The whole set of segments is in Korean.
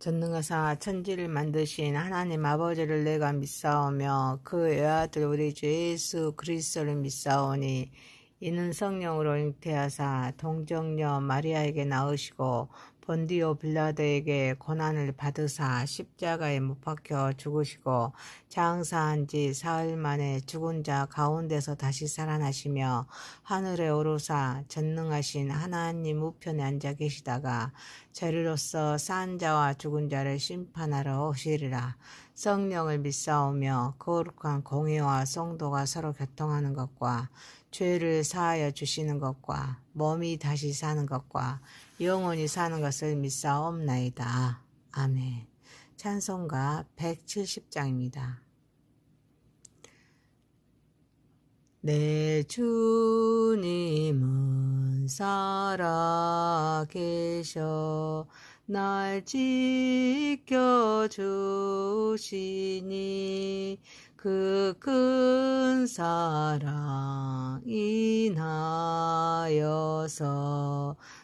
전능하사 천지를 만드신 하나님 아버지를 내가 믿사오며 그 외아들 우리 주 예수 그리스도를 믿사오니 이는 성령으로 잉태하사 동정녀 마리아에게 낳으시고 본디오 빌라도에게 고난을 받으사 십자가에 못 박혀 죽으시고 장사한 지 사흘 만에 죽은 자 가운데서 다시 살아나시며 하늘에 오르사 전능하신 하나님 우편에 앉아 계시다가 저리로서 산 자와 죽은 자를 심판하러 오시리라. 성령을 믿사오며 거룩한 공의와 성도가 서로 교통하는 것과 죄를 사하여 주시는 것과 몸이 다시 사는 것과 영원히 사는 것을 믿사옵나이다. 아멘. 찬송가 170장입니다. 내 주님은 살아계셔 날 지켜주시니 그 큰 사랑 인하여서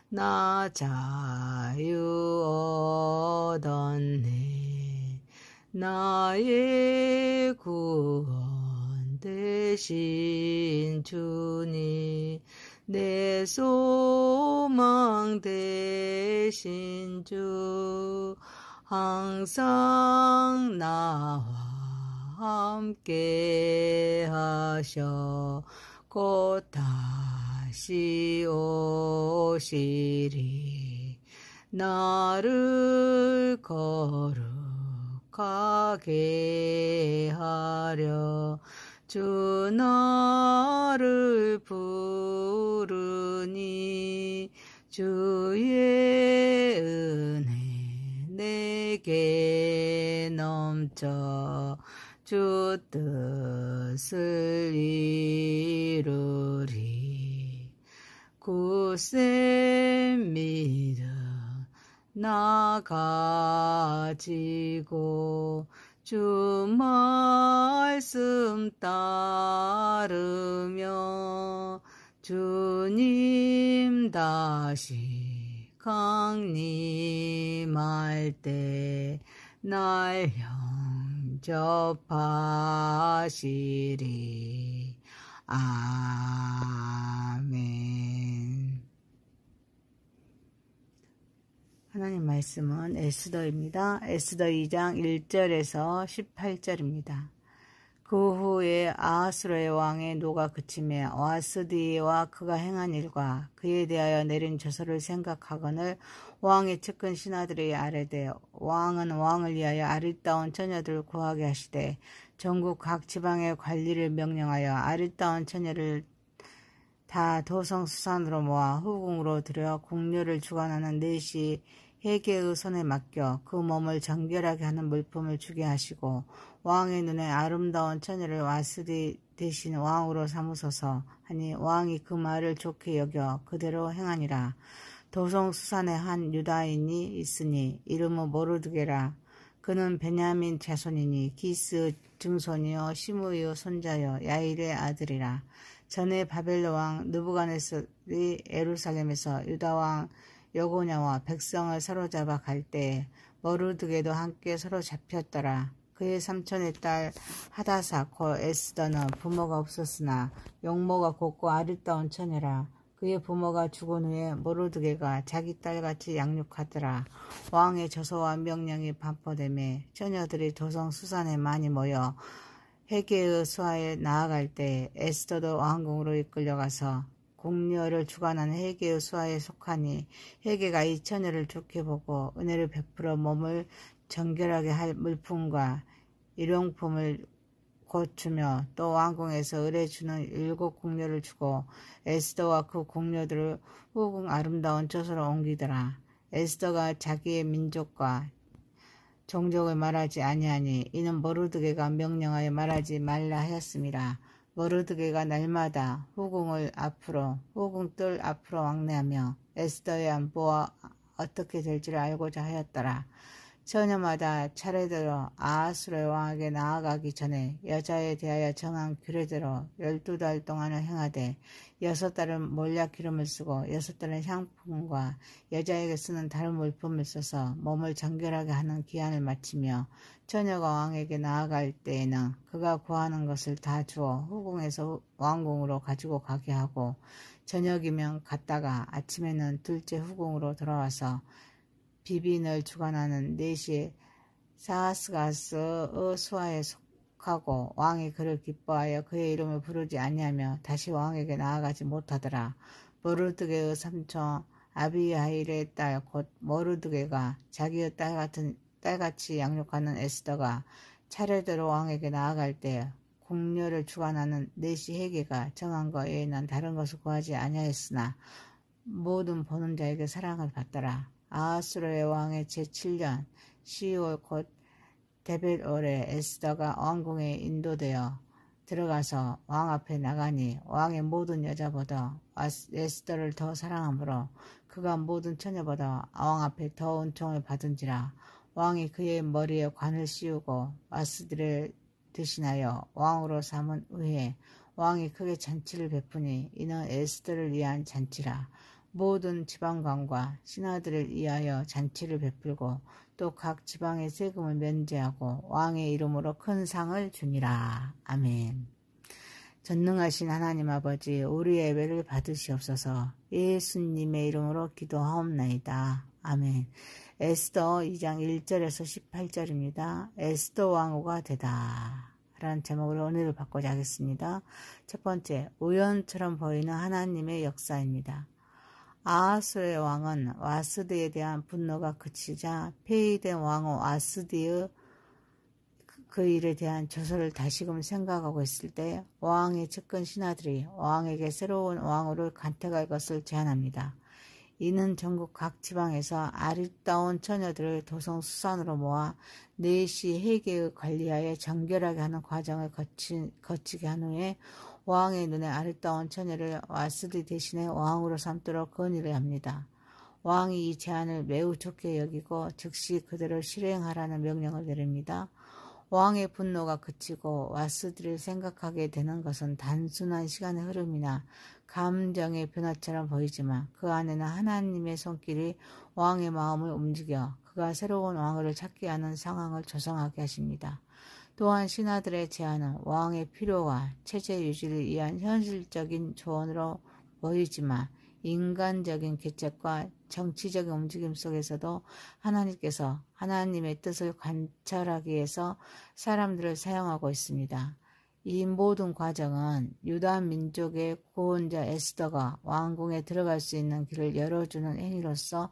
나 자유 얻었네. 나의 구원 되신 주님 내 소망 되신 주 항상 나와 함께 하셔 곧 다시 오시리. 나를 거룩하게 하려 주 나를 부르니 주의 은혜 내게 넘쳐 주 뜻을 이루리. 굳센 믿음 나 가지고 주 말씀 따르며 주님 다시 강림할 때 날 영접하시리. 아멘. 하나님 말씀은 에스더입니다. 에스더 2장 1절에서 18절입니다. 그 후에 아하스로의 왕의 노가 그치매 와스디와 그가 행한 일과 그에 대하여 내린 저서를 생각하거늘 왕의 측근 신하들이 아뢰되 왕은 왕을 위하여 아리따운 처녀들을 구하게 하시되 전국 각 지방의 관리를 명령하여 아리따운 처녀를 다 도성수산으로 모아 후궁으로 들여 궁녀를 주관하는 넷이 헤게의 손에 맡겨 그 몸을 정결하게 하는 물품을 주게 하시고 왕의 눈에 아름다운 처녀를 와스디 대신 왕으로 삼으소서 하니 왕이 그 말을 좋게 여겨 그대로 행하니라. 도성수산에 한 유다인이 있으니 이름은 모르드게라. 그는 베냐민 자손이니 기스 증손이요 시므이요 손자요 야일의 아들이라. 전에 바벨론 왕 느부갓네살이 예루살렘에서 유다 왕 여고냐와 백성을 사로잡아 갈 때 모르드게도 함께 사로잡혔더라. 그의 삼촌의 딸 하다사 곧 에스더는 부모가 없었으나 용모가 곱고 아리따운 처녀라. 그의 부모가 죽은 후에 모르드게가 자기 딸같이 양육하더라. 왕의 저서와 명령이 반포되매 처녀들이 도성 수산에 많이 모여 헤게의 수하에 나아갈 때 에스더도 왕궁으로 이끌려가서 궁녀를 주관하는 헤게의 수하에 속하니 헤게가 이 처녀를 좋게 보고 은혜를 베풀어 몸을 정결하게 할 물품과 일용품을 고추며 또 왕궁에서 의뢰주는 7 궁녀를 주고 에스더와 그 궁녀들을 후궁 아름다운 처소로 옮기더라. 에스더가 자기의 민족과 종족을 말하지 아니하니 이는 모르드게가 명령하여 말하지 말라 하였음이라. 모르드게가 날마다 후궁을 앞으로 후궁 뜰 앞으로 왕래하며 에스더의 안보와 어떻게 될지를 알고자 하였더라. 처녀마다 차례대로 아하수르의 왕에게 나아가기 전에 여자에 대하여 정한 규례대로 12달 동안을 행하되 6달은 몰약 기름을 쓰고 6달은 향품과 여자에게 쓰는 다른 물품을 써서 몸을 정결하게 하는 기한을 마치며 처녀가 왕에게 나아갈 때에는 그가 구하는 것을 다 주어 후궁에서 왕궁으로 가지고 가게 하고 저녁이면 갔다가 아침에는 둘째 후궁으로 돌아와서 비빈을 주관하는 넷이 사하스가스의 수하에 속하고 왕이 그를 기뻐하여 그의 이름을 부르지 아니하며 다시 왕에게 나아가지 못하더라. 모르드게의 삼촌 아비하일의 딸 곧 모르드게가 자기의 딸같이 양육하는 에스더가 차례대로 왕에게 나아갈 때 궁녀를 주관하는 넷이 헤게가 정한 것 외에는 다른 것을 구하지 아니하였으나 모든 보는 자에게 사랑을 받더라. 아하수르의 왕의 제7년 12월 곧 데벳월에 에스더가 왕궁에 인도되어 들어가서 왕 앞에 나가니 왕의 모든 여자보다 에스더를 더 사랑하므로 그가 모든 처녀보다 왕 앞에 더 은총을 받은지라. 왕이 그의 머리에 관을 씌우고 와스디를 대신하여 왕으로 삼은 후에 왕이 크게 잔치를 베푸니 이는 에스더를 위한 잔치라. 모든 지방관과 신하들을 위하여 잔치를 베풀고 또 각 지방의 세금을 면제하고 왕의 이름으로 큰 상을 주니라. 아멘. 전능하신 하나님 아버지, 우리의 예배를 받으시옵소서. 예수님의 이름으로 기도하옵나이다. 아멘. 에스더 2장 1절에서 18절입니다. 에스더 왕후가 되다 라는 제목으로 은혜를 받고자 하겠습니다. 첫 번째, 우연처럼 보이는 하나님의 역사입니다. 아하수르의 왕은 와스디에 대한 분노가 그치자 폐위된 왕후 와스디의 그 일에 대한 조서를 다시금 생각하고 있을 때 왕의 측근 신하들이 왕에게 새로운 왕후를 간택할 것을 제안합니다. 이는 전국 각 지방에서 아리따운 처녀들을 도성수산으로 모아 넷이 헤게의 관리하에 정결하게 하는 과정을 거치게 한 후에 왕의 눈에 아리따운 처녀를 와스디 대신에 왕으로 삼도록 건의를 합니다. 왕이 이 제안을 매우 좋게 여기고 즉시 그대로 실행하라는 명령을 내립니다. 왕의 분노가 그치고 와스디를 생각하게 되는 것은 단순한 시간의 흐름이나 감정의 변화처럼 보이지만 그 안에는 하나님의 손길이 왕의 마음을 움직여 그가 새로운 왕을 찾게 하는 상황을 조성하게 하십니다. 또한 신하들의 제안은 왕의 필요와 체제 유지를 위한 현실적인 조언으로 보이지만 인간적인 계책과 정치적인 움직임 속에서도 하나님께서 하나님의 뜻을 관찰하기 위해서 사람들을 사용하고 있습니다. 이 모든 과정은 유다 민족의 구원자 에스더가 왕궁에 들어갈 수 있는 길을 열어주는 행위로서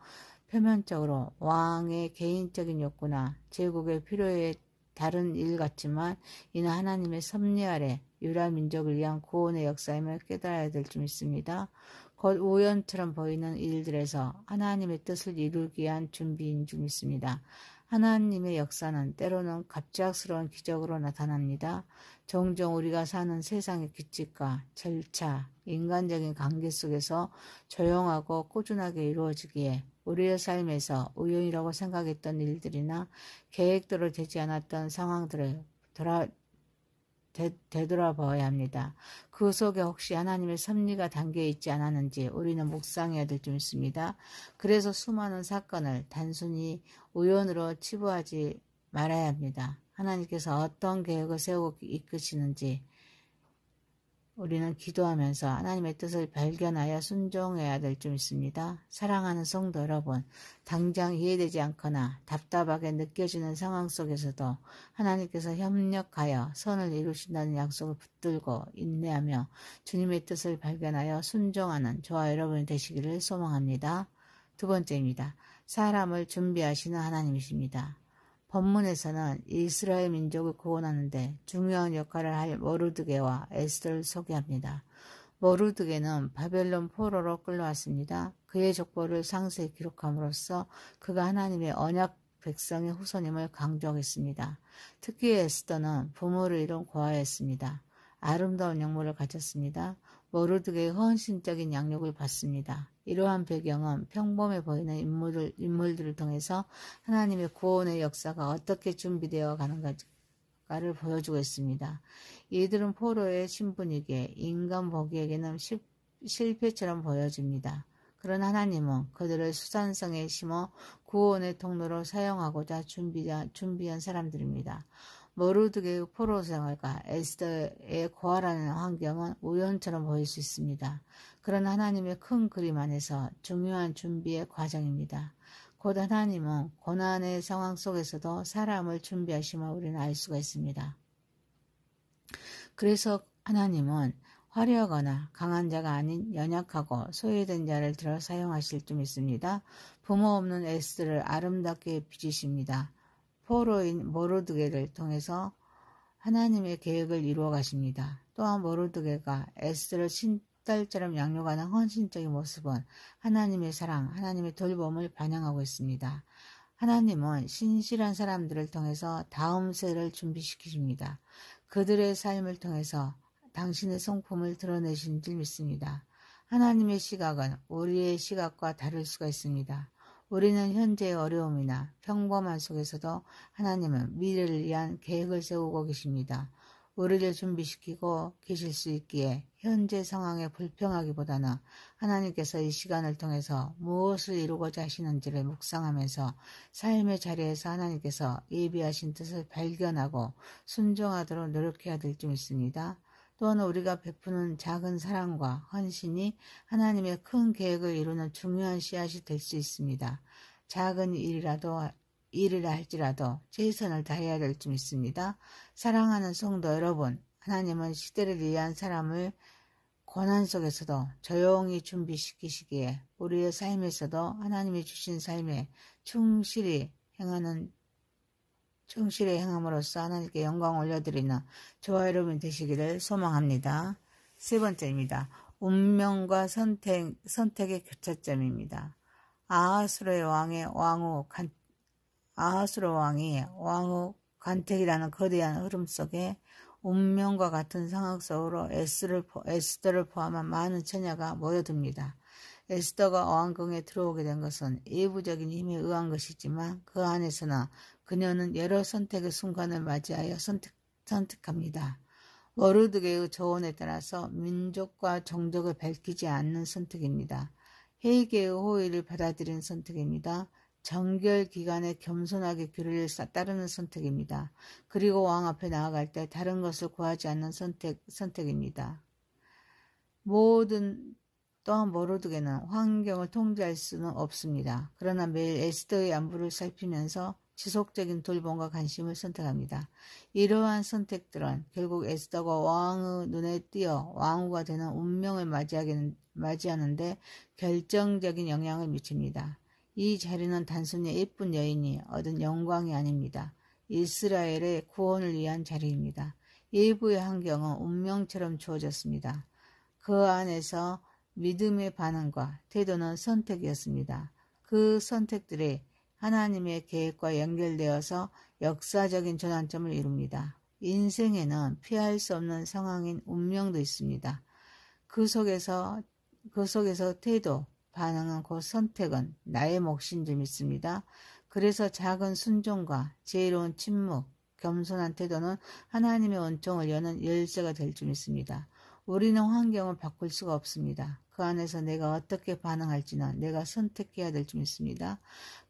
표면적으로 왕의 개인적인 욕구나 제국의 필요에 다른 일 같지만 이는 하나님의 섭리 아래 유다 민족을 위한 구원의 역사임을 깨달아야 될 줄 믿습니다. 곧 우연처럼 보이는 일들에서 하나님의 뜻을 이루기 위한 준비인 줄 믿습니다. 하나님의 역사는 때로는 갑작스러운 기적으로 나타납니다. 종종 우리가 사는 세상의 규칙과 절차, 인간적인 관계 속에서 조용하고 꾸준하게 이루어지기에 우리의 삶에서 우연이라고 생각했던 일들이나 계획대로 되지 않았던 상황들을 되돌아봐야 합니다. 그 속에 혹시 하나님의 섭리가 담겨 있지 않았는지 우리는 묵상해야 될 줄 믿습니다. 그래서 수많은 사건을 단순히 우연으로 치부하지 말아야 합니다. 하나님께서 어떤 계획을 세우고 이끄시는지 우리는 기도하면서 하나님의 뜻을 발견하여 순종해야 될 줄 믿습니다. 사랑하는 성도 여러분, 당장 이해되지 않거나 답답하게 느껴지는 상황 속에서도 하나님께서 협력하여 선을 이루신다는 약속을 붙들고 인내하며 주님의 뜻을 발견하여 순종하는 저와 여러분이 되시기를 소망합니다. 두 번째입니다. 사람을 준비하시는 하나님이십니다. 본문에서는 이스라엘 민족을 구원하는데 중요한 역할을 할 모르드게와 에스더를 소개합니다. 모르드게는 바벨론 포로로 끌려왔습니다. 그의 족보를 상세히 기록함으로써 그가 하나님의 언약 백성의 후손임을 강조하겠습니다. 특히 에스더는 부모를 잃은 고아였습니다. 아름다운 영모를 가졌습니다. 모르드게의 헌신적인 양육을 받습니다. 이러한 배경은 평범해 보이는 인물들을 통해서 하나님의 구원의 역사가 어떻게 준비되어 가는가를 보여주고 있습니다. 이들은 포로의 신분이기에 인간 보기에게는 실패처럼 보여집니다. 그러나 하나님은 그들을 수산성에 심어 구원의 통로로 사용하고자 준비한 사람들입니다. 모르드게의 포로 생활과 에스더의 고아라는 환경은 우연처럼 보일 수 있습니다. 그러나 하나님의 큰 그림 안에서 중요한 준비의 과정입니다. 곧 하나님은 고난의 상황 속에서도 사람을 준비하심을 우리는 알 수가 있습니다. 그래서 하나님은 화려하거나 강한 자가 아닌 연약하고 소외된 자를 들어 사용하실 줄 믿습니다. 부모 없는 에스더를 아름답게 빚으십니다. 포로인 모르드게를 통해서 하나님의 계획을 이루어 가십니다. 또한 모르드게가 에스더를 신딸처럼 양육하는 헌신적인 모습은 하나님의 사랑, 하나님의 돌봄을 반영하고 있습니다. 하나님은 신실한 사람들을 통해서 다음 세를 준비시키십니다. 그들의 삶을 통해서 당신의 성품을 드러내신 줄 믿습니다. 하나님의 시각은 우리의 시각과 다를 수가 있습니다. 우리는 현재의 어려움이나 평범한 속에서도 하나님은 미래를 위한 계획을 세우고 계십니다. 우리를 준비시키고 계실 수 있기에 현재 상황에 불평하기보다는 하나님께서 이 시간을 통해서 무엇을 이루고자 하시는지를 묵상하면서 삶의 자리에서 하나님께서 예비하신 뜻을 발견하고 순종하도록 노력해야 될 줄 믿습니다. 또한 우리가 베푸는 작은 사랑과 헌신이 하나님의 큰 계획을 이루는 중요한 씨앗이 될 수 있습니다. 작은 일이라 할지라도 최선을 다해야 될 줄 믿습니다. 사랑하는 성도 여러분, 하나님은 시대를 위한 사람을 고난 속에서도 조용히 준비시키시기에 우리의 삶에서도 하나님이 주신 삶에 충실히 행함으로써 하나님께 영광 올려드리는 저와 여러분 되시기를 소망합니다. 세 번째입니다. 운명과 선택의 교차점입니다. 아하수르 왕이 왕후 간택이라는 거대한 흐름 속에 운명과 같은 상황 속으로 에스더를 포함한 많은 처녀가 모여듭니다. 에스더가 왕궁에 들어오게 된 것은 외부적인 힘에 의한 것이지만 그 안에서는 그녀는 여러 선택의 순간을 맞이하여 선택합니다. 모르드게의 조언에 따라서 민족과 종족을 밝히지 않는 선택입니다. 헤게의 호의를 받아들이는 선택입니다. 정결 기간에 겸손하게 규례를 따르는 선택입니다. 그리고 왕 앞에 나아갈 때 다른 것을 구하지 않는 선택입니다. 또한 모르드게는 환경을 통제할 수는 없습니다. 그러나 매일 에스더의 안부를 살피면서 지속적인 돌봄과 관심을 선택합니다. 이러한 선택들은 결국 에스더가 왕의 눈에 띄어 왕후가 되는 운명을 맞이하는데 결정적인 영향을 미칩니다. 이 자리는 단순히 예쁜 여인이 얻은 영광이 아닙니다. 이스라엘의 구원을 위한 자리입니다. 예부의 환경은 운명처럼 주어졌습니다. 그 안에서 믿음의 반응과 태도는 선택이었습니다. 그 선택들이 하나님의 계획과 연결되어서 역사적인 전환점을 이룹니다. 인생에는 피할 수 없는 상황인 운명도 있습니다. 그 속에서 태도, 반응은 곧 선택은 나의 몫인 줄 믿습니다. 그래서 작은 순종과 지혜로운 침묵, 겸손한 태도는 하나님의 은총을 여는 열쇠가 될 줄 믿습니다. 우리는 환경을 바꿀 수가 없습니다. 그 안에서 내가 어떻게 반응할지는 내가 선택해야 될 줄 믿습니다.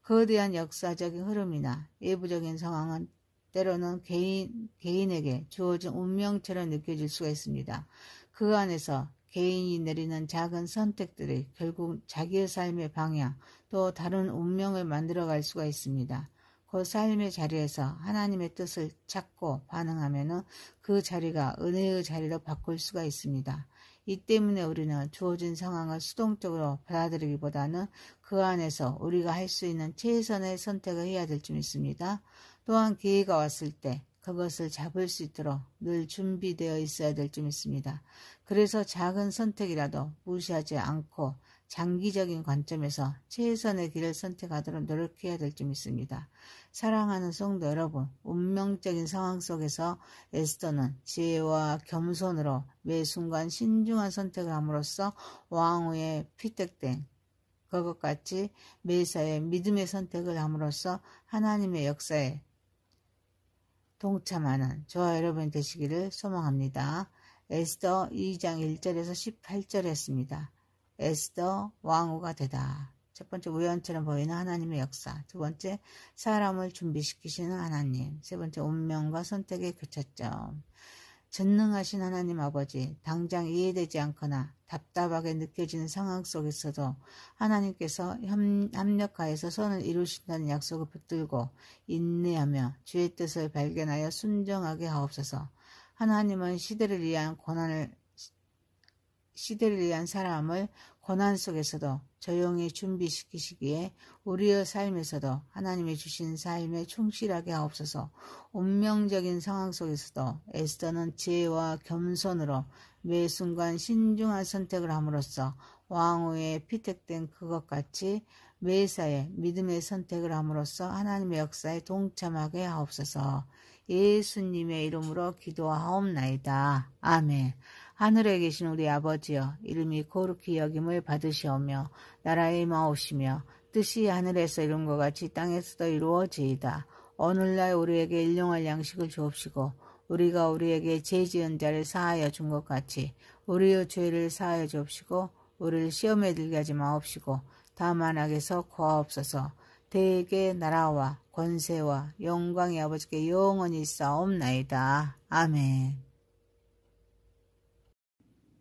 거대한 역사적인 흐름이나 외부적인 상황은 때로는 개인에게 주어진 운명처럼 느껴질 수가 있습니다. 그 안에서 개인이 내리는 작은 선택들이 결국 자기의 삶의 방향 또 다른 운명을 만들어갈 수가 있습니다. 그 삶의 자리에서 하나님의 뜻을 찾고 반응하면 그 자리가 은혜의 자리로 바꿀 수가 있습니다. 이 때문에 우리는 주어진 상황을 수동적으로 받아들이기보다는 그 안에서 우리가 할 수 있는 최선의 선택을 해야 될 줄 믿습니다. 또한 기회가 왔을 때 그것을 잡을 수 있도록 늘 준비되어 있어야 될 줄 믿습니다. 그래서 작은 선택이라도 무시하지 않고 장기적인 관점에서 최선의 길을 선택하도록 노력해야 될 줄 믿습니다. 사랑하는 성도 여러분, 운명적인 상황 속에서 에스더는 지혜와 겸손으로 매 순간 신중한 선택을 함으로써 왕후에 피택된 그것 같이 매사에 믿음의 선택을 함으로써 하나님의 역사에 동참하는 저와 여러분 되시기를 소망합니다. 에스더 2장 1절에서 18절이었습니다. 에스더 왕후가 되다. 첫 번째, 우연처럼 보이는 하나님의 역사. 두 번째, 사람을 준비시키시는 하나님. 세 번째, 운명과 선택의 교차점. 전능하신 하나님 아버지, 당장 이해되지 않거나 답답하게 느껴지는 상황 속에서도 하나님께서 합력하여서 선을 이루신다는 약속을 붙들고 인내하며 주의 뜻을 발견하여 순종하게 하옵소서. 하나님은 시대를 위한 사람을 고난 속에서도 조용히 준비시키시기에 우리의 삶에서도 하나님이 주신 삶에 충실하게 하옵소서. 운명적인 상황 속에서도 에스더는 지혜와 겸손으로 매 순간 신중한 선택을 함으로써 왕후에 피택된 그것 같이 매사에 믿음의 선택을 함으로써 하나님의 역사에 동참하게 하옵소서. 예수님의 이름으로 기도하옵나이다. 아멘. 하늘에 계신 우리 아버지여, 이름이 거룩히 여김을 받으시오며 나라에 임하오시며 뜻이 하늘에서 이룬 것 같이 땅에서도 이루어지이다. 오늘날 우리에게 일용할 양식을 주옵시고 우리가 우리에게 죄 지은 자를 사하여 준 것 같이 우리의 죄를 사하여 주옵시고 우리를 시험에 들게 하지 마옵시고 다만 악에서 구하옵소서. 대개 나라와 권세와 영광이 아버지께 영원히 있사옵나이다. 아멘.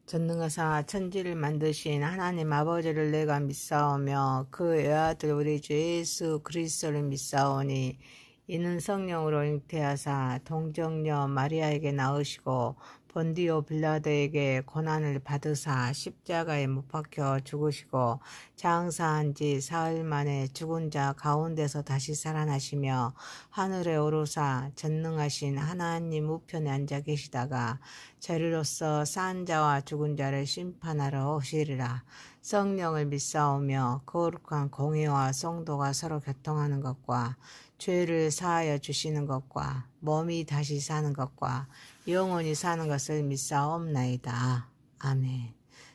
전능하사 천지를 만드신 하나님 아버지를 내가 믿사오며 그 외아들 우리 주 예수 그리스도를 믿사오니 이는 성령으로 잉태하사 동정녀 마리아에게 낳으시고 본디오 빌라도에게 고난을 받으사 십자가에 못 박혀 죽으시고 장사한 지 사흘 만에 죽은 자 가운데서 다시 살아나시며 하늘에 오르사 전능하신 하나님 우편에 앉아 계시다가 저리로서 산 자와 죽은 자를 심판하러 오시리라. 성령을 믿사오며 거룩한 공회와 성도가 서로 교통하는 것과 죄를 사하여 주시는 것과 몸이 다시 사는 것과 영원히 사는 것을 믿사옵나이다. 아멘.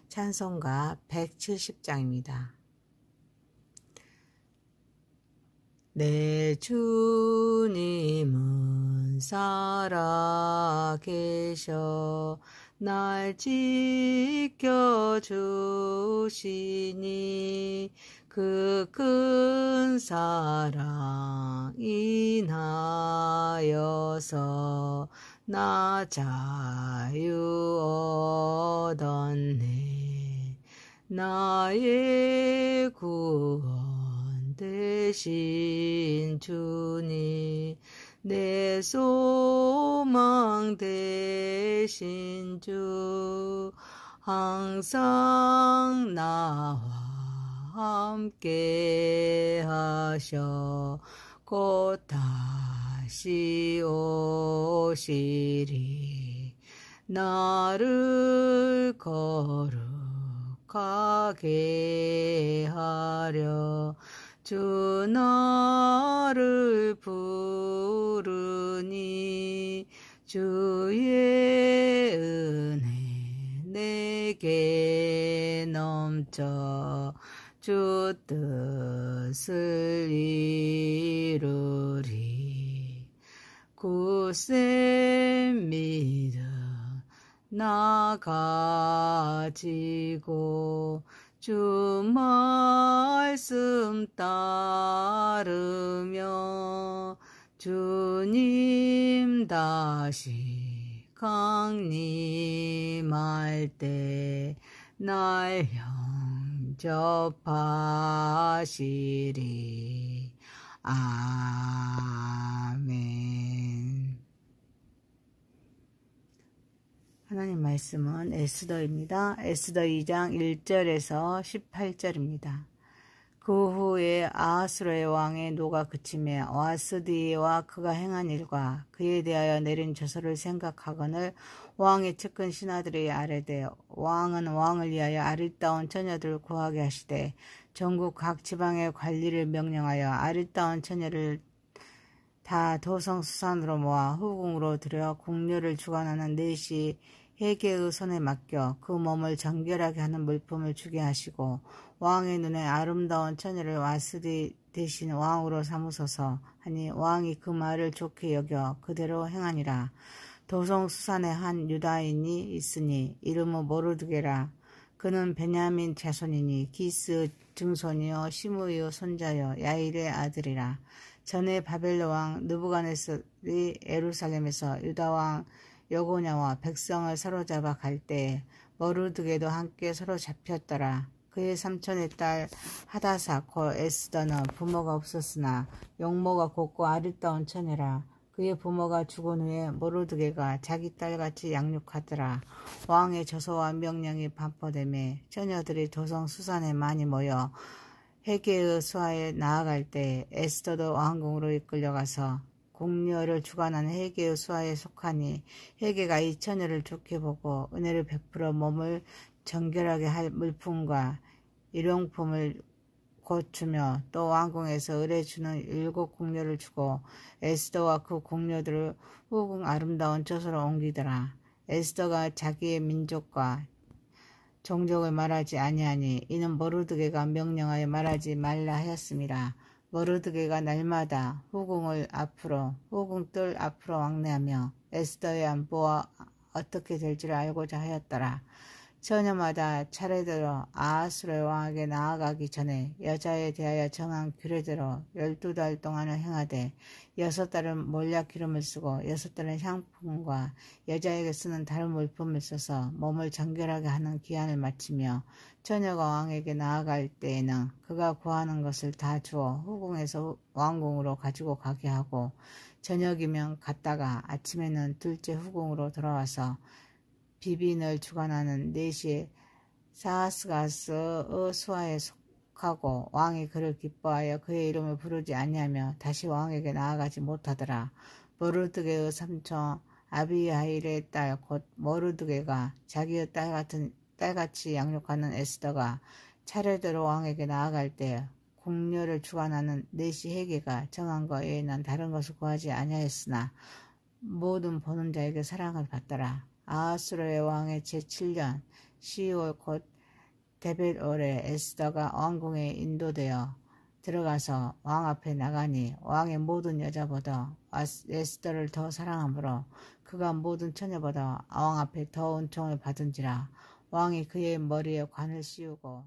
찬송가 170장입니다. 내 주님은 살아계셔 날 지켜주시니 그 큰 사랑 인하여서 나 자유 얻었네. 나의 구원 되신 주님 내 소망 되신 주 항상 나와 함께 하셔 곧 다시 오시리. 나를 거룩하게 하려 주 나를 부르니 주의 은혜 내게 넘쳐 주 뜻을 이루리. 굳세 믿음 나 가지고 주 말씀 따르며 주님 다시 강림할 때 날 영접하시리. 아멘. 하나님 말씀은 에스더입니다. 에스더 2장 1절에서 18절입니다. 그 후에 아하스로의 왕의 노가 그침에 와스디와 그가 행한 일과 그에 대하여 내린 저서를 생각하거늘 왕의 측근 신하들이 아뢰되 왕은 왕을 위하여 아리따운 처녀들을 구하게 하시되 전국 각 지방의 관리를 명령하여 아리따운 처녀를 다 도성수산으로 모아 후궁으로 들여 궁녀를 주관하는 넷이 헤게의 손에 맡겨 그 몸을 정결하게 하는 물품을 주게 하시고 왕의 눈에 아름다운 처녀를 와스디 대신 왕으로 삼으소서 하니 왕이 그 말을 좋게 여겨 그대로 행하니라. 도성수산에 한 유다인이 있으니 이름은 모르드게라. 그는 베냐민 자손이니 기스 증손이요 시므이의 손자여 야일의 아들이라. 전에 바벨론 왕 느부갓네살이 예루살렘에서 유다 왕 여고냐와 백성을 사로잡아 갈 때에 모르드게도 함께 사로잡혔더라. 그의 삼촌의 딸 하다사 곧 에스더는 부모가 없었으나 용모가 곱고 아리따운 처녀라. 그의 부모가 죽은 후에 모르드게가 자기 딸같이 양육하더라. 왕의 저서와 명령이 반포되매 처녀들이 도성 수산에 많이 모여 헤게의 수하에 나아갈 때 에스더도 왕궁으로 이끌려가서 궁녀를 주관하는 헤게의 수하에 속하니 헤게가 이 처녀를 좋게 보고 은혜를 베풀어 몸을 정결하게 할 물품과 일용품을 고추며 또 왕궁에서 의뢰 주는 7 궁녀를 주고 에스더와 그 궁녀들을 후궁 아름다운 처소로 옮기더라. 에스더가 자기의 민족과 종족을 말하지 아니하니 이는 모르드게가 명령하여 말하지 말라 하였음이라. 모르드게가 날마다 후궁을 앞으로 후궁 뜰 앞으로 왕래하며 에스더의 안보와 어떻게 될지를 알고자 하였더라. 처녀마다 차례대로 아하스로의 왕에게 나아가기 전에 여자에 대하여 정한 규례대로 12달 동안을 행하되 6달은 몰약 기름을 쓰고 6달은 향품과 여자에게 쓰는 다른 물품을 써서 몸을 정결하게 하는 기한을 마치며 처녀가 왕에게 나아갈 때에는 그가 구하는 것을 다 주어 후궁에서 왕궁으로 가지고 가게 하고 저녁이면 갔다가 아침에는 둘째 후궁으로 돌아와서 비빈을 주관하는 넷이 사하스가스의 수하에 속하고 왕이 그를 기뻐하여 그의 이름을 부르지 아니하며 다시 왕에게 나아가지 못하더라. 모르드게의 삼촌 아비하일의 딸 곧 모르드게가 자기의 딸같이 양육하는 에스더가 차례대로 왕에게 나아갈 때 궁녀를 주관하는 넷이 헤게가 정한 것 외에는 다른 것을 구하지 아니하였으나 모든 보는 자에게 사랑을 받더라. 아하스로의 왕의 제7년 12월 곧 데벳월에 에스더가 왕궁에 인도되어 들어가서 왕 앞에 나가니 왕의 모든 여자보다 에스더를 더 사랑하므로 그가 모든 처녀보다 왕 앞에 더 은총을 받은지라. 왕이 그의 머리에 관을 씌우고